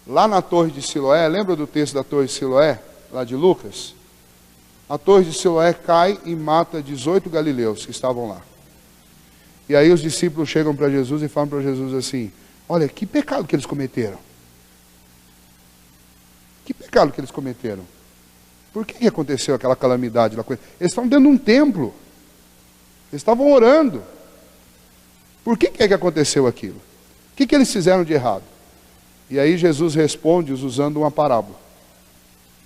Lá na Torre de Siloé, lembra do texto da Torre de Siloé, lá de Lucas? A Torre de Siloé cai e mata 18 galileus que estavam lá. E aí os discípulos chegam para Jesus e falam para Jesus assim: olha, que pecado que eles cometeram. Que pecado que eles cometeram. Por que aconteceu aquela calamidade lá com eles? Eles estavam dentro de um templo. Eles estavam orando. Por que é que aconteceu aquilo? O que eles fizeram de errado? E aí Jesus responde-os usando uma parábola.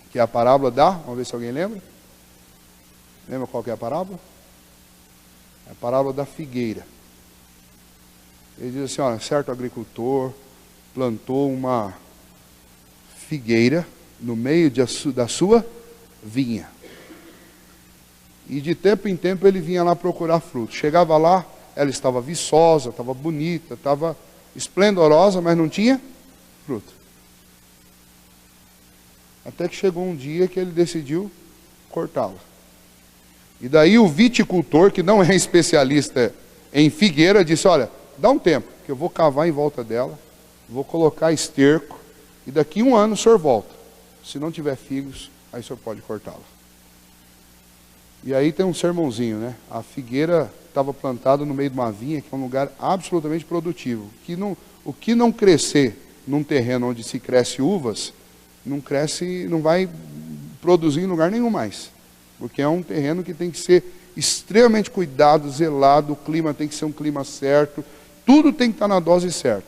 Que é a parábola da... Vamos ver se alguém lembra. Lembra qual que é a parábola? É a parábola da figueira. Ele diz assim, olha, certo agricultor plantou uma figueira no meio da sua vinha. E de tempo em tempo ele vinha lá procurar fruto. Chegava lá, ela estava viçosa, estava bonita, estava esplendorosa, mas não tinha fruto. Até que chegou um dia que ele decidiu cortá-la. E daí o viticultor, que não é especialista em figueira, disse, olha, dá um tempo, que eu vou cavar em volta dela, vou colocar esterco, e daqui a 1 ano o senhor volta. Se não tiver figos, aí o senhor pode cortá-la. E aí tem um sermãozinho, né? A figueira estava plantada no meio de uma vinha, que é um lugar absolutamente produtivo. O que não crescer num terreno onde se cresce uvas, não cresce, não vai produzir em lugar nenhum mais. Porque é um terreno que tem que ser extremamente cuidado, zelado, o clima tem que ser um clima certo, tudo tem que estar na dose certa.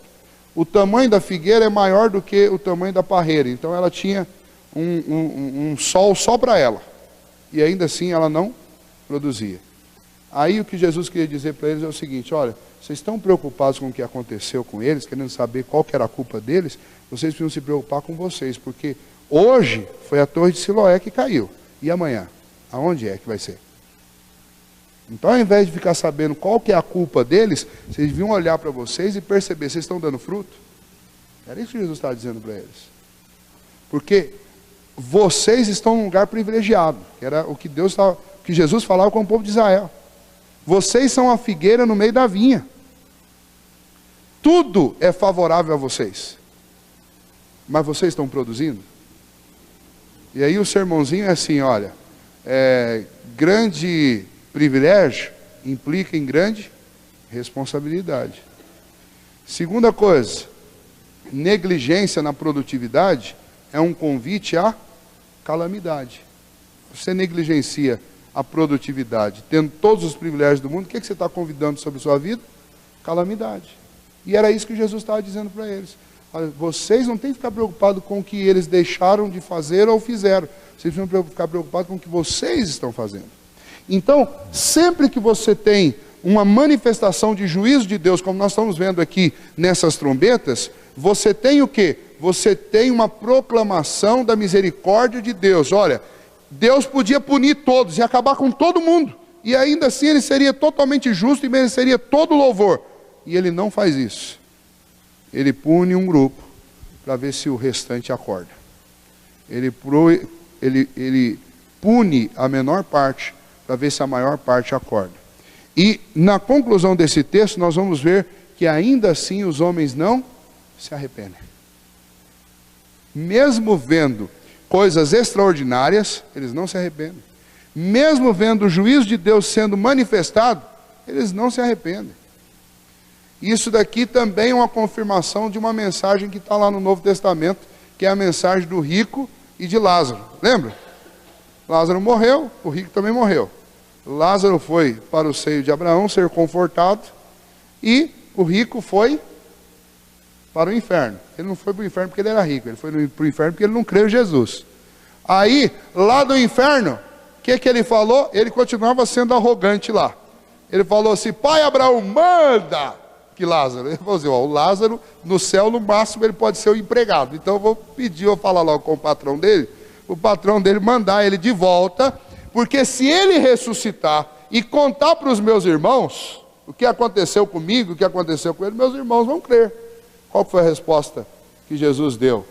O tamanho da figueira é maior do que o tamanho da parreira, então ela tinha um sol só para ela. E ainda assim ela não produzia. Aí o que Jesus queria dizer para eles é o seguinte, olha, vocês estão preocupados com o que aconteceu com eles, querendo saber qual que era a culpa deles, vocês precisam se preocupar com vocês, porque hoje foi a Torre de Siloé que caiu. E amanhã? Aonde é que vai ser? Então, ao invés de ficar sabendo qual que é a culpa deles, vocês deviam olhar para vocês e perceber, vocês estão dando fruto? Era isso que Jesus estava dizendo para eles. Porque vocês estão num lugar privilegiado, que era o que que Jesus falava com o povo de Israel. Vocês são a figueira no meio da vinha. Tudo é favorável a vocês. Mas vocês estão produzindo? E aí o sermãozinho é assim, olha, grande privilégio implica em grande responsabilidade. Segunda coisa, negligência na produtividade é um convite à calamidade. Você negligencia a produtividade, tendo todos os privilégios do mundo, o que você está convidando sobre a sua vida? Calamidade. E era isso que Jesus estava dizendo para eles. Olha, vocês não têm que ficar preocupados com o que eles deixaram de fazer ou fizeram. Vocês precisam ficar preocupados com o que vocês estão fazendo. Então, sempre que você tem uma manifestação de juízo de Deus, como nós estamos vendo aqui nessas trombetas, você tem o quê? Você tem uma proclamação da misericórdia de Deus. Olha, Deus podia punir todos e acabar com todo mundo. E ainda assim ele seria totalmente justo e mereceria todo o louvor. E ele não faz isso. Ele pune um grupo para ver se o restante acorda. Ele pune a menor parte para ver se a maior parte acorda. E na conclusão desse texto nós vamos ver que ainda assim os homens não se arrependem. Mesmo vendo coisas extraordinárias, eles não se arrependem. Mesmo vendo o juízo de Deus sendo manifestado, eles não se arrependem. Isso daqui também é uma confirmação de uma mensagem que está lá no Novo Testamento, que é a mensagem do rico e de Lázaro. Lembra? Lázaro morreu, o rico também morreu. Lázaro foi para o seio de Abraão ser confortado e o rico foi para o inferno. Ele não foi para o inferno porque ele era rico, ele foi para o inferno porque ele não creu em Jesus. Aí, lá do inferno, o que ele falou? Ele continuava sendo arrogante lá. Ele falou assim, pai Abraão, manda que Lázaro. Ele falou assim, ó, o Lázaro no céu no máximo ele pode ser o empregado. Então eu vou pedir, eu falar logo com o patrão dele mandar ele de volta, porque se ele ressuscitar e contar para os meus irmãos o que aconteceu comigo, o que aconteceu com ele, meus irmãos vão crer. Qual foi a resposta que Jesus deu?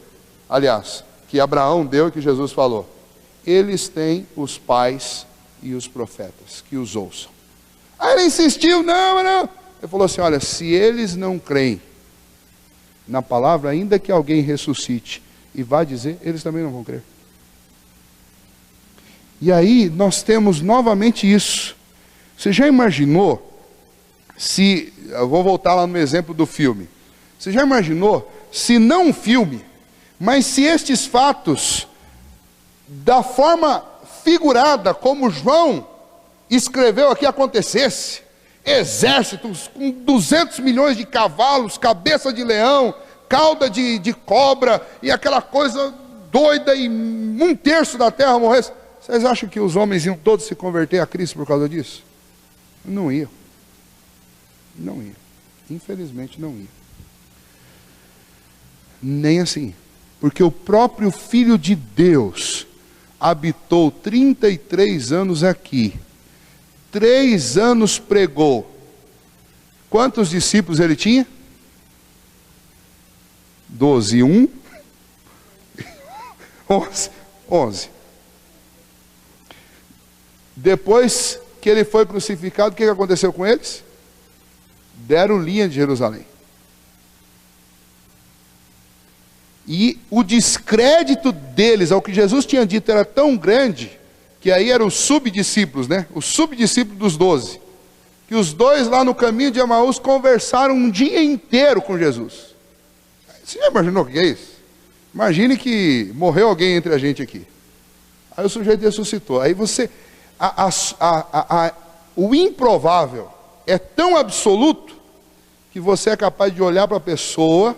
Aliás, que Abraão deu e que Jesus falou. Eles têm os pais e os profetas, que os ouçam. Aí ele insistiu, não. Ele falou assim, olha, se eles não creem na palavra, ainda que alguém ressuscite e vá dizer, eles também não vão crer. E aí nós temos novamente isso. Você já imaginou se, eu vou voltar lá no exemplo do filme, você já imaginou se não um filme, mas se estes fatos, da forma figurada como João escreveu aqui, acontecesse? Exércitos com 200 milhões de cavalos, cabeça de leão, cauda de cobra, e aquela coisa doida, e 1/3 da terra morresse. Vocês acham que os homens iam todos se converter a Cristo por causa disso? Não iam. Não iam. Infelizmente não iam. Nem assim. Porque o próprio Filho de Deus habitou 33 anos aqui. 3 anos pregou. Quantos discípulos ele tinha? 12. 1? 11. Depois que ele foi crucificado, o que aconteceu com eles? Deram linha de Jerusalém. E o descrédito deles ao que Jesus tinha dito era tão grande, que aí eram os subdiscípulos, né? Os subdiscípulos dos 12. Que os dois lá no caminho de Emaús conversaram um dia inteiro com Jesus. Você já imaginou o que é isso? Imagine que morreu alguém entre a gente aqui. Aí o sujeito ressuscitou. Aí você... o improvável é tão absoluto que você é capaz de olhar para a pessoa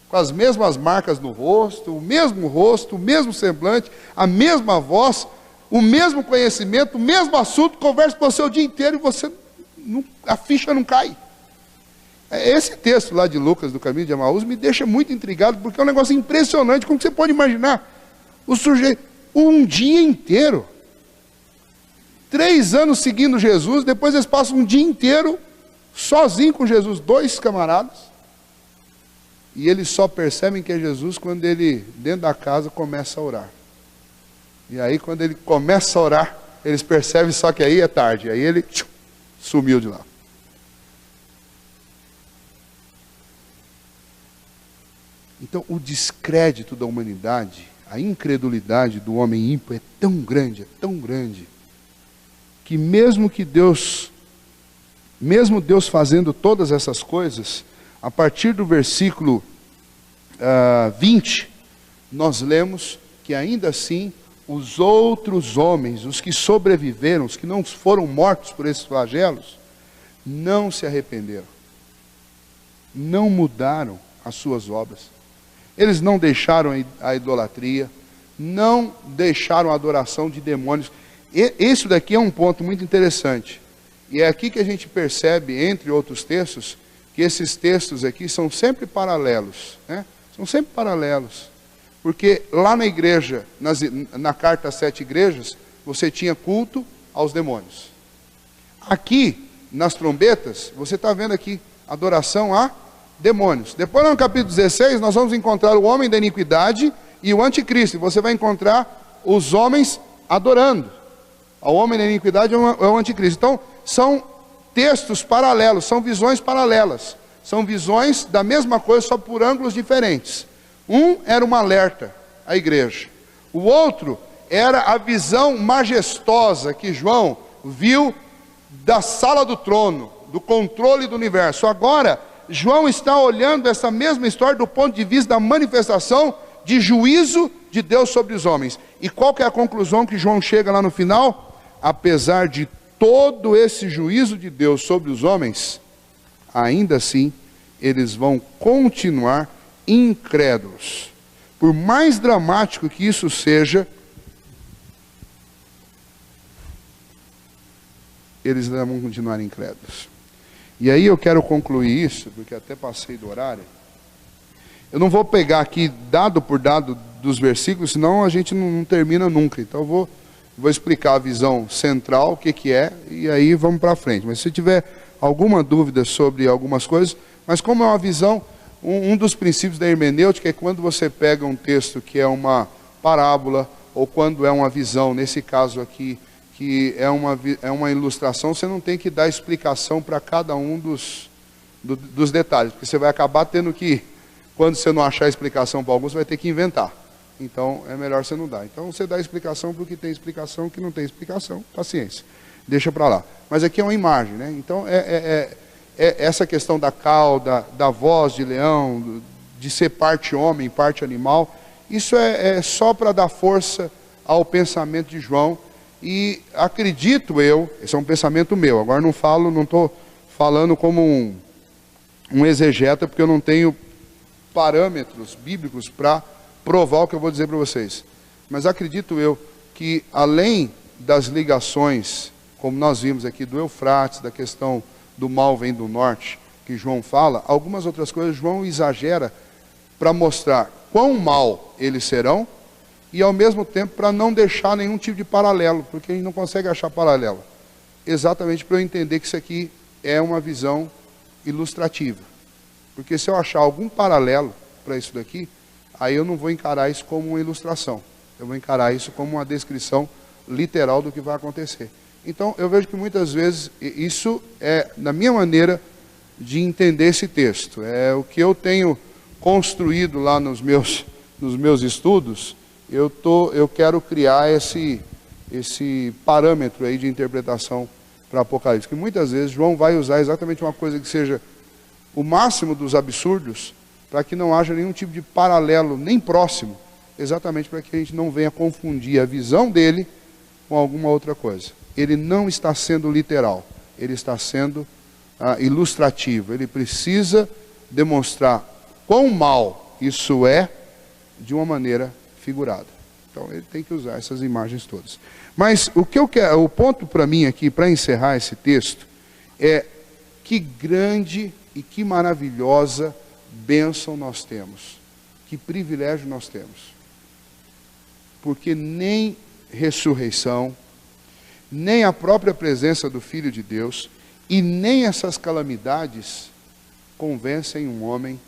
com as mesmas marcas no rosto, o mesmo semblante, a mesma voz, o mesmo conhecimento, o mesmo assunto, conversa com você o dia inteiro e você a ficha não cai. Esse texto lá de Lucas, do caminho de Emaús, me deixa muito intrigado, porque é um negócio impressionante, como você pode imaginar? O sujeito, um dia inteiro, 3 anos seguindo Jesus, depois eles passam um dia inteiro sozinho com Jesus, 2 camaradas, e eles só percebem que é Jesus quando ele, dentro da casa, começa a orar. E aí quando ele começa a orar, eles percebem só que aí é tarde, aí ele sumiu de lá. Então o descrédito da humanidade, a incredulidade do homem ímpio é tão grande, que mesmo Deus fazendo todas essas coisas, a partir do versículo 20, nós lemos que ainda assim os outros homens, os que sobreviveram, os que não foram mortos por esses flagelos, não se arrependeram, não mudaram as suas obras. Eles não deixaram a idolatria, não deixaram a adoração de demônios. Isso daqui é um ponto muito interessante. E é aqui que a gente percebe, entre outros textos, que esses textos aqui são sempre paralelos, né? São sempre paralelos. Porque lá na igreja, na carta às 7 igrejas, você tinha culto aos demônios. Aqui, nas trombetas, você está vendo aqui, adoração a demônios. Depois no capítulo 16, nós vamos encontrar o homem da iniquidade e o anticristo. Você vai encontrar os homens adorando. O homem da iniquidade é o anticristo. Então, são textos paralelos, são visões paralelas. São visões da mesma coisa, só por ângulos diferentes. Um era um alerta à igreja. O outro era a visão majestosa que João viu da sala do trono, do controle do universo. Agora, João está olhando essa mesma história do ponto de vista da manifestação de juízo de Deus sobre os homens. E qual que é a conclusão que João chega lá no final? Apesar de todo esse juízo de Deus sobre os homens, ainda assim, eles vão continuar incrédulos. Por mais dramático que isso seja, eles vão continuar incrédulos. E aí eu quero concluir isso, porque até passei do horário. Eu não vou pegar aqui dado por dado dos versículos, senão a gente não termina nunca. Então eu vou explicar a visão central, o que é, e aí vamos para frente. Mas se tiver alguma dúvida sobre algumas coisas, mas como é uma visão, um dos princípios da hermenêutica é quando você pega um texto que é uma parábola, ou quando é uma visão, nesse caso aqui, que é uma ilustração, você não tem que dar explicação para cada um dos detalhes, porque você vai acabar tendo que quando você não achar explicação para alguns, você vai ter que inventar. Então, é melhor você não dar. Então, você dá explicação para o que tem explicação, o que não tem explicação, paciência. Deixa para lá. Mas aqui é uma imagem, né? Então, essa questão da cauda, da voz de leão, de ser parte homem, parte animal, isso é só para dar força ao pensamento de João. E acredito eu, esse é um pensamento meu, agora não estou falando como um exegeta, porque eu não tenho parâmetros bíblicos para provar o que eu vou dizer para vocês. Mas acredito eu que, além das ligações, como nós vimos aqui do Eufrates, da questão do mal vem do norte, que João fala, algumas outras coisas João exagera para mostrar quão mal eles serão, e ao mesmo tempo para não deixar nenhum tipo de paralelo, porque a gente não consegue achar paralelo. Exatamente para eu entender que isso aqui é uma visão ilustrativa. Porque se eu achar algum paralelo para isso daqui, aí eu não vou encarar isso como uma ilustração. Eu vou encarar isso como uma descrição literal do que vai acontecer. Então, eu vejo que muitas vezes isso é, na minha maneira de entender esse texto, é o que eu tenho construído lá nos meus estudos. Eu quero criar esse parâmetro aí de interpretação para Apocalipse, que muitas vezes João vai usar exatamente uma coisa que seja o máximo dos absurdos, para que não haja nenhum tipo de paralelo, nem próximo, exatamente para que a gente não venha confundir a visão dele com alguma outra coisa. Ele não está sendo literal, ele está sendo ilustrativo, ele precisa demonstrar quão mal isso é de uma maneira figurada. Então ele tem que usar essas imagens todas. Mas o que eu quero, o ponto para mim aqui, para encerrar esse texto, é que grande e que maravilhosa bênção nós temos, que privilégio nós temos. Porque nem ressurreição, nem a própria presença do Filho de Deus, e nem essas calamidades convencem um homem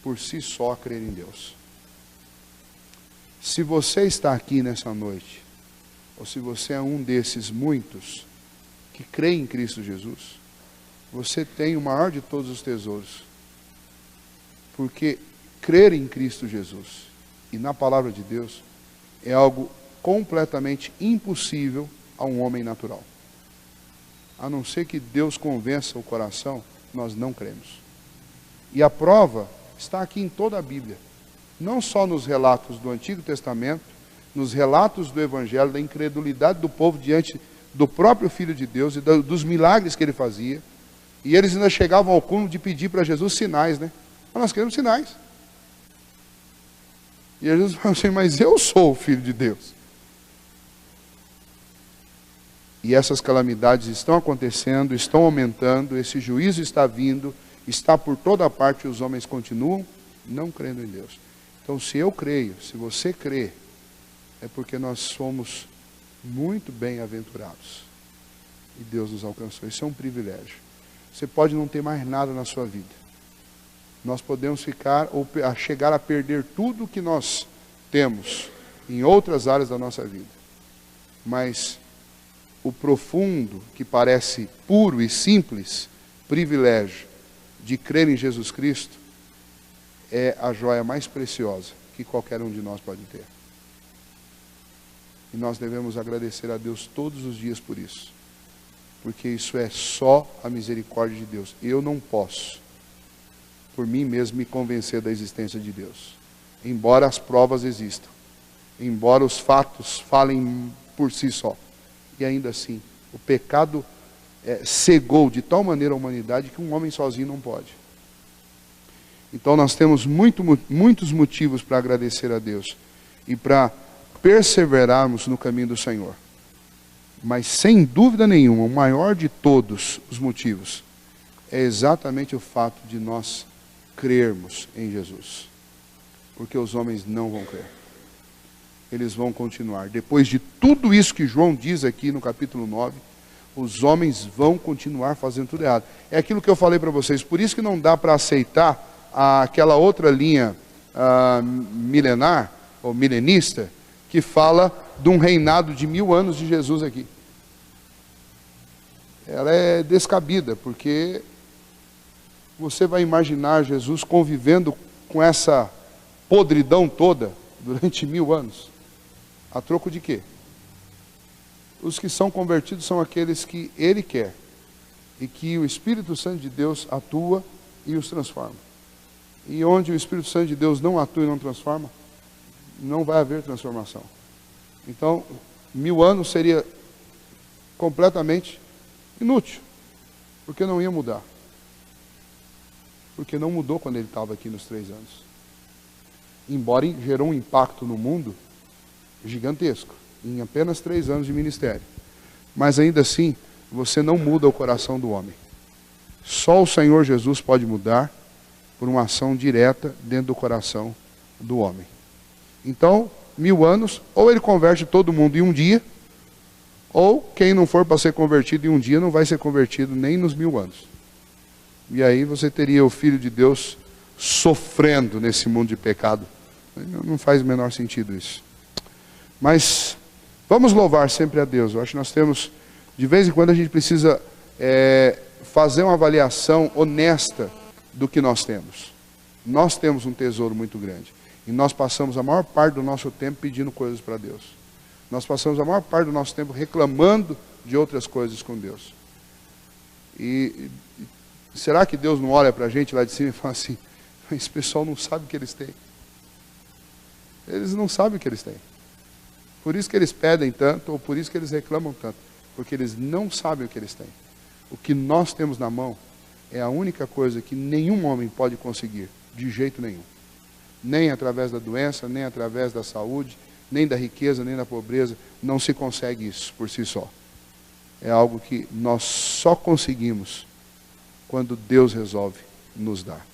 por si só a crer em Deus. Se você está aqui nessa noite, ou se você é um desses muitos que crê em Cristo Jesus, você tem o maior de todos os tesouros. Porque crer em Cristo Jesus e na palavra de Deus é algo completamente impossível a um homem natural. A não ser que Deus convença o coração, nós não cremos. E a prova está aqui em toda a Bíblia. Não só nos relatos do Antigo Testamento, nos relatos do Evangelho, da incredulidade do povo diante do próprio Filho de Deus e dos milagres que ele fazia. E eles ainda chegavam ao cúmulo de pedir para Jesus sinais, né? Nós queremos sinais. E Jesus falou assim, mas eu sou o Filho de Deus. E essas calamidades estão acontecendo, estão aumentando, esse juízo está vindo, está por toda parte e os homens continuam não crendo em Deus. Então, se eu creio, se você crê, é porque nós somos muito bem-aventurados. E Deus nos alcançou. Isso é um privilégio. Você pode não ter mais nada na sua vida. Nós podemos ficar ou chegar a perder tudo que nós temos em outras áreas da nossa vida. Mas o profundo, que parece puro e simples, privilégio de crer em Jesus Cristo, é a joia mais preciosa que qualquer um de nós pode ter. E nós devemos agradecer a Deus todos os dias por isso. Porque isso é só a misericórdia de Deus. Eu não posso, por mim mesmo, me convencer da existência de Deus. Embora as provas existam. Embora os fatos falem por si só. E ainda assim, o pecado cegou de tal maneira a humanidade que um homem sozinho não pode. Então nós temos muitos motivos para agradecer a Deus. E para perseverarmos no caminho do Senhor. Mas sem dúvida nenhuma, o maior de todos os motivos é exatamente o fato de nós crermos em Jesus. Porque os homens não vão crer. Eles vão continuar. Depois de tudo isso que João diz aqui no capítulo 9, os homens vão continuar fazendo tudo errado. É aquilo que eu falei para vocês. Por isso que não dá para aceitar aquela outra linha milenar, ou milenista, que fala de um reinado de 1000 anos de Jesus aqui. Ela é descabida, porque Você vai imaginar Jesus convivendo com essa podridão toda durante 1000 anos? A troco de quê? Os que são convertidos são aqueles que Ele quer e que o Espírito Santo de Deus atua e os transforma. E onde o Espírito Santo de Deus não atua e não transforma, não vai haver transformação. Então, 1000 anos seria completamente inútil, porque não ia mudar. Porque não mudou quando ele estava aqui nos 3 anos. Embora gerou um impacto no mundo gigantesco, em apenas 3 anos de ministério. Mas ainda assim, você não muda o coração do homem. Só o Senhor Jesus pode mudar por uma ação direta dentro do coração do homem. Então, 1000 anos, ou ele converte todo mundo em um dia, ou quem não for para ser convertido em um dia não vai ser convertido nem nos 1000 anos. E aí você teria o Filho de Deus sofrendo nesse mundo de pecado. Não faz o menor sentido isso. Mas vamos louvar sempre a Deus. Eu acho que nós temos, de vez em quando a gente precisa fazer uma avaliação honesta do que nós temos. Nós temos um tesouro muito grande. E nós passamos a maior parte do nosso tempo pedindo coisas para Deus. Nós passamos a maior parte do nosso tempo reclamando de outras coisas com Deus. E será que Deus não olha para a gente lá de cima e fala assim, esse pessoal não sabe o que eles têm? Eles não sabem o que eles têm. Por isso que eles pedem tanto, ou por isso que eles reclamam tanto. Porque eles não sabem o que eles têm. O que nós temos na mão é a única coisa que nenhum homem pode conseguir, de jeito nenhum. Nem através da doença, nem através da saúde, nem da riqueza, nem da pobreza. Não se consegue isso por si só. É algo que nós só conseguimos quando Deus resolve nos dar.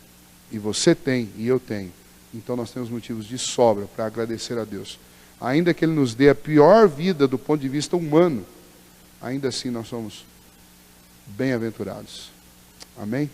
E você tem, e eu tenho. Então nós temos motivos de sobra para agradecer a Deus. Ainda que Ele nos dê a pior vida do ponto de vista humano, ainda assim nós somos bem-aventurados. Amém?